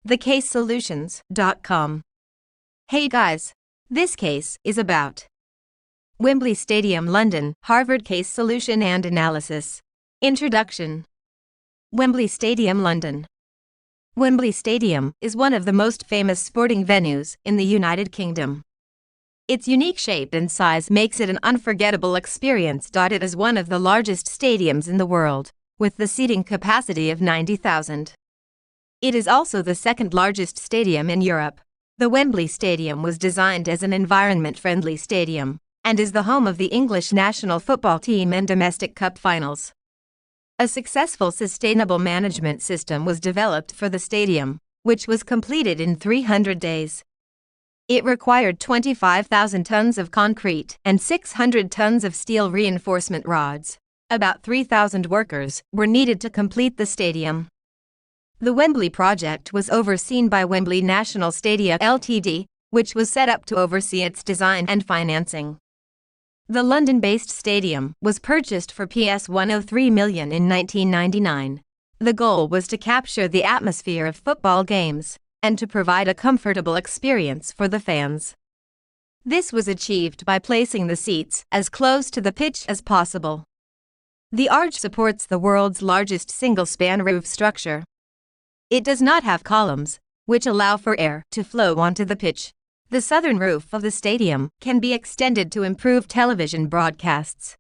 thecasesolutions.com. Hey guys, this case is about Wembley Stadium, London, Harvard Case Solution and Analysis. Introduction. Wembley Stadium, London. Wembley Stadium is one of the most famous sporting venues in the United Kingdom. Its unique shape and size makes it an unforgettable experience. It is one of the largest stadiums in the world, with the seating capacity of 90,000. It is also the second largest stadium in Europe. The Wembley Stadium was designed as an environment-friendly stadium, and is the home of the English national football team and domestic cup finals. A successful sustainable management system was developed for the stadium, which was completed in 300 days. It required 25,000 tons of concrete and 600 tons of steel reinforcement rods. About 3,000 workers were needed to complete the stadium. The Wembley project was overseen by Wembley National Stadia Ltd, which was set up to oversee its design and financing. The London-based stadium was purchased for £103 million in 1999. The goal was to capture the atmosphere of football games and to provide a comfortable experience for the fans. This was achieved by placing the seats as close to the pitch as possible. The arch supports the world's largest single-span roof structure. It does not have columns, which allow for air to flow onto the pitch. The southern roof of the stadium can be extended to improve television broadcasts.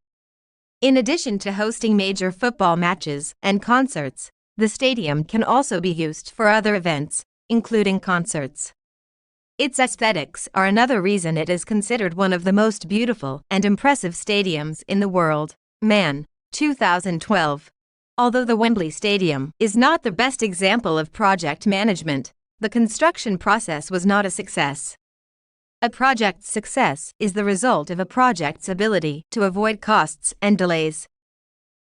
In addition to hosting major football matches and concerts, the stadium can also be used for other events, including concerts. Its aesthetics are another reason it is considered one of the most beautiful and impressive stadiums in the world. Man, 2012. Although the Wembley Stadium is not the best example of project management, the construction process was not a success. A project's success is the result of a project's ability to avoid costs and delays.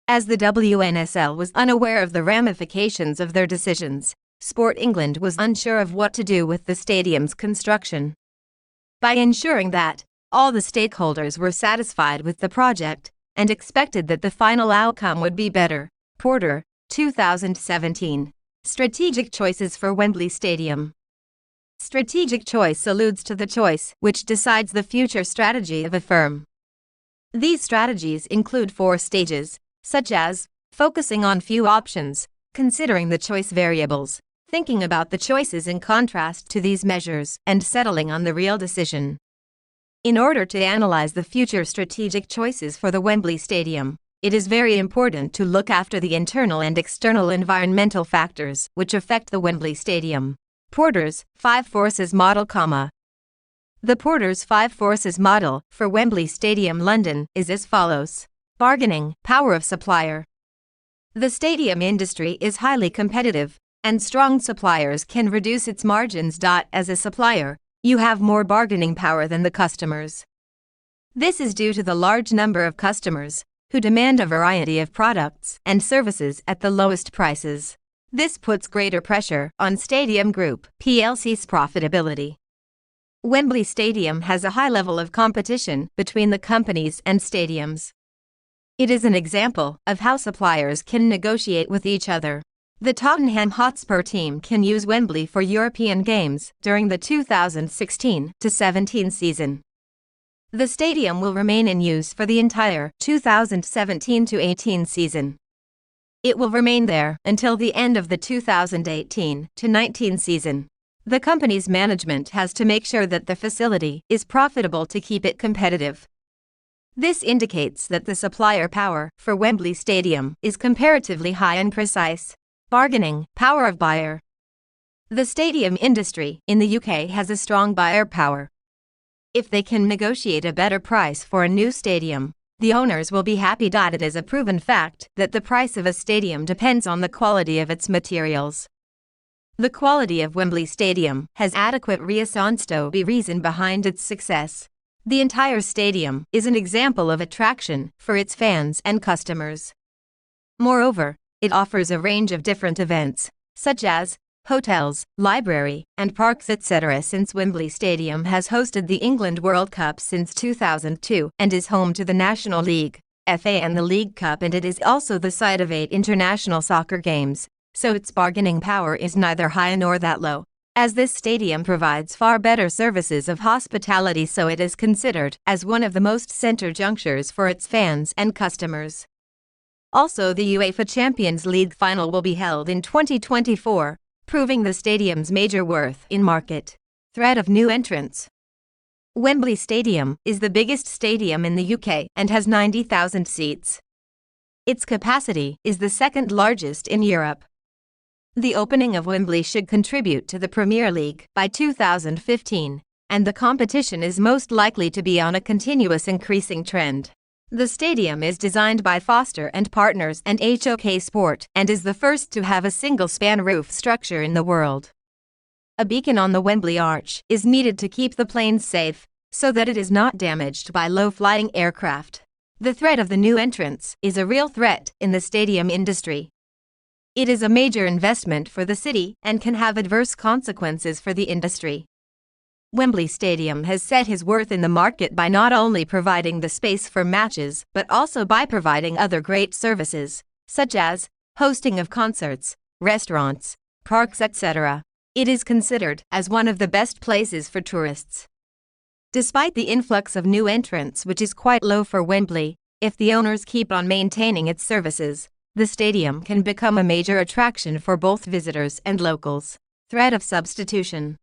As the WNSL was unaware of the ramifications of their decisions, Sport England was unsure of what to do with the stadium's construction. By ensuring that all the stakeholders were satisfied with the project and expected that the final outcome would be better. Porter, 2017. Strategic choices for Wembley Stadium. Strategic choice alludes to the choice which decides the future strategy of a firm. These strategies include 4 stages, such as focusing on few options, considering the choice variables, thinking about the choices in contrast to these measures, and settling on the real decision. In order to analyze the future strategic choices for the Wembley Stadium, it is very important to look after the internal and external environmental factors which affect the Wembley Stadium. Porter's 5 Forces Model, The Porter's 5 Forces Model for Wembley Stadium, London is as follows. Bargaining power of supplier. The stadium industry is highly competitive, and strong suppliers can reduce its margins. As a supplier, you have more bargaining power than the customers. This is due to the large number of customers who demand a variety of products and services at the lowest prices. This puts greater pressure on Stadium Group plc's profitability. Wembley Stadium has a high level of competition between the companies and stadiums. It is an example of how suppliers can negotiate with each other. The Tottenham Hotspur team can use Wembley for European games during the 2016-17 season. The stadium will remain in use for the entire 2017-18 season. It will remain there until the end of the 2018-19 season. The company's management has to make sure that the facility is profitable to keep it competitive. This indicates that the supplier power for Wembley Stadium is comparatively high and precise. Bargaining power of buyer. The stadium industry in the UK has a strong buyer power. If they can negotiate a better price for a new stadium, the owners will be happy. It is a proven fact that the price of a stadium depends on the quality of its materials. The quality of Wembley Stadium has adequate reason behind its success. The entire stadium is an example of attraction for its fans and customers. Moreover, it offers a range of different events, such as hotels, library, and parks, etc. Since Wembley Stadium has hosted the England World Cup since 2002 and is home to the National League, FA and the League Cup, and it is also the site of 8 international soccer games, so its bargaining power is neither high nor that low, as this stadium provides far better services of hospitality, so it is considered as one of the most center junctures for its fans and customers. Also, the UEFA Champions League final will be held in 2024, proving the stadium's major worth in market. Threat of new entrants. Wembley Stadium is the biggest stadium in the UK and has 90,000 seats. Its capacity is the second largest in Europe. The opening of Wembley should contribute to the Premier League by 2015, and the competition is most likely to be on a continuous increasing trend. The stadium is designed by Foster & Partners and HOK Sport and is the first to have a single-span roof structure in the world. A beacon on the Wembley Arch is needed to keep the plane safe, so that it is not damaged by low-flying aircraft. The threat of the new entrants is a real threat in the stadium industry. It is a major investment for the city and can have adverse consequences for the industry. Wembley Stadium has set his worth in the market by not only providing the space for matches but also by providing other great services, such as hosting of concerts, restaurants, parks, etc. It is considered as one of the best places for tourists. Despite the influx of new entrants, which is quite low for Wembley, if the owners keep on maintaining its services, the stadium can become a major attraction for both visitors and locals. Threat of substitution.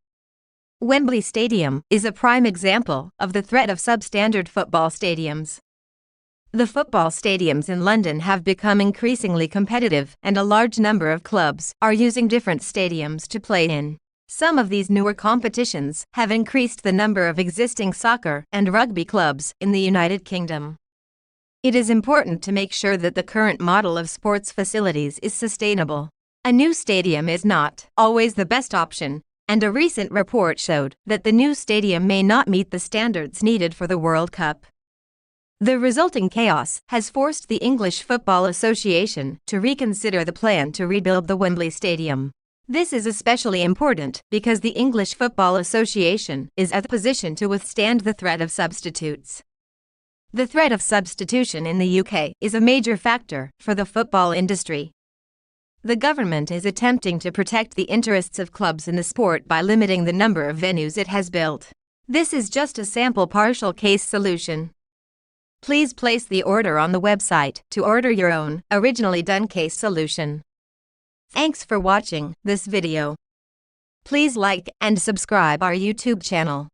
Wembley Stadium is a prime example of the threat of substandard football stadiums. The football stadiums in London have become increasingly competitive, and a large number of clubs are using different stadiums to play in. Some of these newer competitions have increased the number of existing soccer and rugby clubs in the United Kingdom. It is important to make sure that the current model of sports facilities is sustainable. A new stadium is not always the best option, and a recent report showed that the new stadium may not meet the standards needed for the World Cup. The resulting chaos has forced the English Football Association to reconsider the plan to rebuild the Wembley Stadium. This is especially important because the English Football Association is at the position to withstand the threat of substitutes. The threat of substitution in the UK is a major factor for the football industry. The government is attempting to protect the interests of clubs in the sport by limiting the number of venues it has built. This is just a sample partial case solution. Please place the order on the website to order your own originally done case solution. Thanks for watching this video. Please like and subscribe our YouTube channel.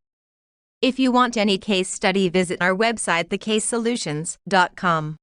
If you want any case study, visit our website thecasesolutions.com.